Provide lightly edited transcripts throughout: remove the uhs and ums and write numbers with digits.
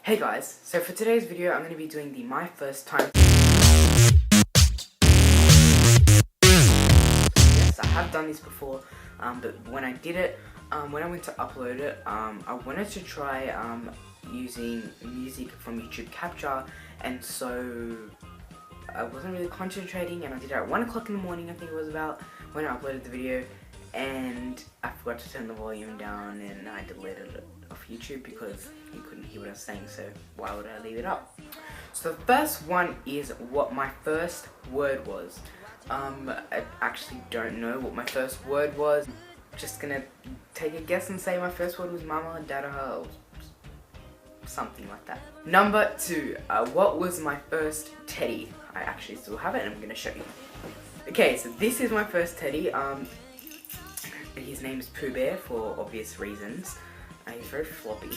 Hey guys, so for today's video I'm going to be doing the my first time. Yes, I have done this before, but when I did it, when I went to upload it, I wanted to try using music from YouTube Capture, and so I wasn't really concentrating, and I did it at 1 o'clock in the morning, I think it was about, when I uploaded the video, and I forgot to turn the volume down, and I deleted it off YouTube because you couldn't hear what I was saying, so why would I leave it up? So the first one is what my first word was. I actually don't know what my first word was. Just gonna take a guess and say my first word was mama, dada, or something like that. Number 2, what was my first teddy? I actually still have it and I'm gonna show you. Okay, so this is my first teddy. His name is Pooh Bear for obvious reasons. He's very floppy.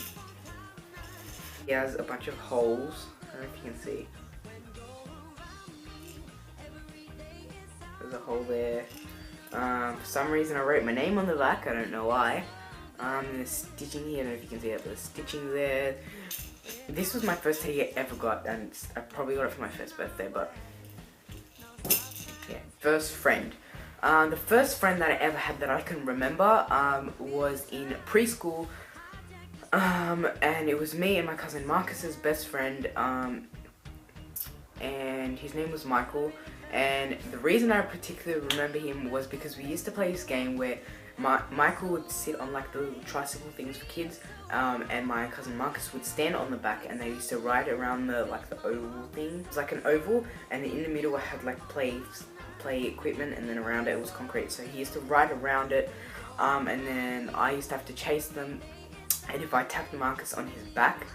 He has a bunch of holes. I don't know if you can see. There's a hole there. For some reason I wrote my name on the back, I don't know why. There's stitching here, I don't know if you can see it, but there's stitching there. This was my first teddy I ever got, and I probably got it for my first birthday, but yeah. First friend. The first friend that I ever had that I can remember was in preschool, and it was me and my cousin Marcus's best friend, and his name was Michael. And the reason I particularly remember him was because we used to play this game where Michael would sit on like the little tricycle things for kids, and my cousin Marcus would stand on the back, and they used to ride around the oval thing. It was like an oval, and in the middle I had like play equipment, and then around it was concrete. So he used to ride around it, and then I used to have to chase them. And if I tapped Marcus on his back,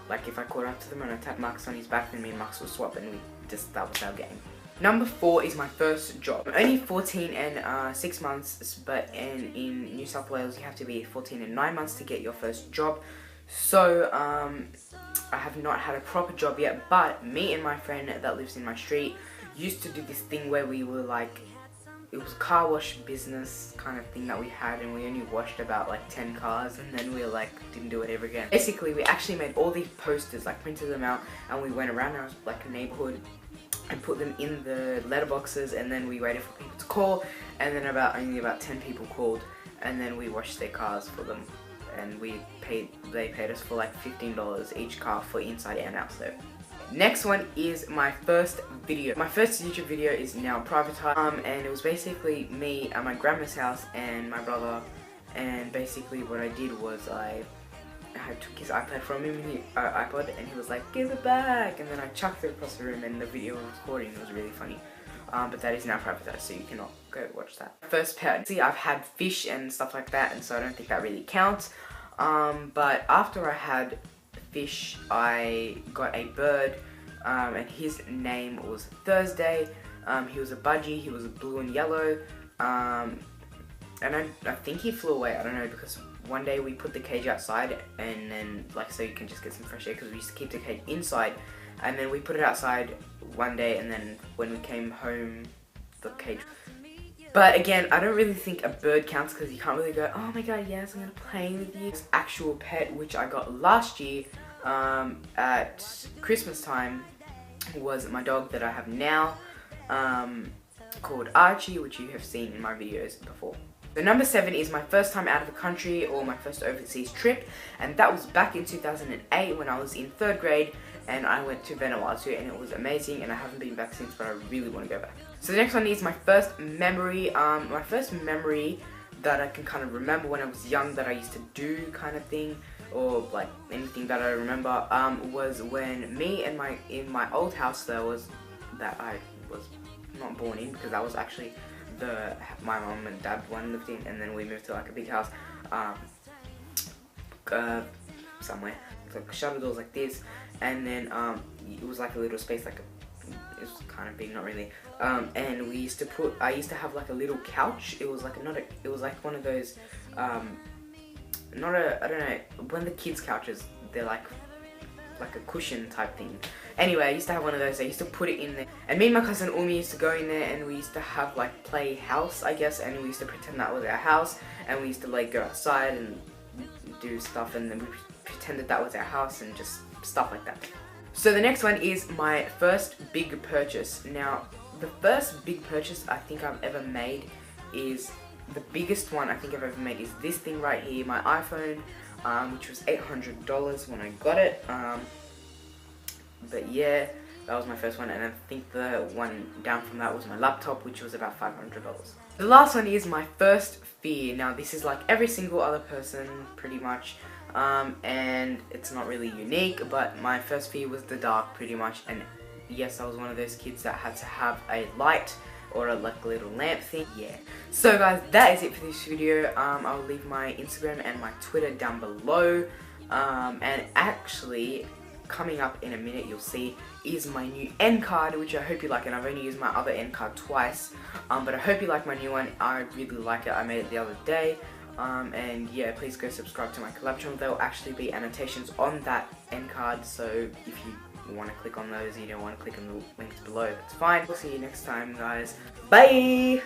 like if I caught up to them and I tapped Marcus on his back, then me and Marcus would swap, and that was our game. Number 4 is my first job. I'm only 14 and 6 months, but in New South Wales you have to be 14 and 9 months to get your first job. So I have not had a proper job yet, but me and my friend that lives in my street used to do this thing where we were like, it was a car wash business kind of thing that we had, and we only washed about like 10 cars, and then we like didn't do it ever again. Basically we actually made all these posters, like printed them out, and we went around our like a neighborhood and put them in the letterboxes, and then we waited for people to call, and then only about 10 people called, and then we washed their cars for them, and they paid us for like $15 each car for inside and outside. Next one is my first video. My first YouTube video is now privatized, and it was basically me at my grandma's house and my brother, and basically what I did was I took his iPad from him, and he was like, give it back, and then I chucked it across the room, and the video was recording. It was really funny, but that is now privatized, so you cannot go watch that. First pet. See, I've had fish and stuff like that, and so I don't think that really counts, but after I had fish, I got a bird, and his name was Thursday. He was a budgie. He was blue and yellow, and I think he flew away. I don't know, because one day we put the cage outside, and then like so you can just get some fresh air, because we used to keep the cage inside, and then we put it outside one day, and then when we came home the cage. But again, I don't really think a bird counts, because you can't really go, oh my god, yes, I'm gonna play with you. This actual pet, which I got last year at Christmas time, was my dog that I have now, called Archie, which you have seen in my videos before. So number 7 is my first time out of the country, or my first overseas trip, and that was back in 2008 when I was in 3rd grade, and I went to Vanuatu, and it was amazing, and I haven't been back since, but I really want to go back. So the next one is my first memory. My first memory that I can kind of remember when I was young that I used to do kind of thing, or like anything that I remember, was when me and in my old house that I was not born in, because that was actually my mom and dad one lived in, and then we moved to like a big house somewhere, like shutter doors like this, and then it was like a little space, like it was kind of big, not really, and I used to have like a little couch. It was like it was like one of those I don't know, when the kids couches, they're like a cushion type thing. Anyway, I used to have one of those. I used to put it in there, and me and my cousin Umi used to go in there, and we used to have like play house, I guess, and we used to pretend that was our house, and we used to like go outside and do stuff, and then we pretended that was our house and just stuff like that. So the next one is my first big purchase. Now, the first big purchase I think I've ever made is, the biggest one I think I've ever made is this thing right here, my iPhone, which was $800 when I got it. But yeah, that was my first one, and I think the one down from that was my laptop, which was about $500. The last one is my first fear. Now this is like every single other person pretty much, and it's not really unique, but my first fear was the dark pretty much. And yes, I was one of those kids that had to have a light or like a little lamp thing. Yeah. So guys, that is it for this video. I'll leave my Instagram and my Twitter down below. And actually, coming up in a minute, you'll see is my new end card, which I hope you like. And I've only used my other end card twice, but I hope you like my new one. I really like it. I made it the other day. And yeah, please go subscribe to my collab channel. There will actually be annotations on that end card, so if you want to click on those, you don't want to click on the links below, that's fine. We'll see you next time, guys. Bye!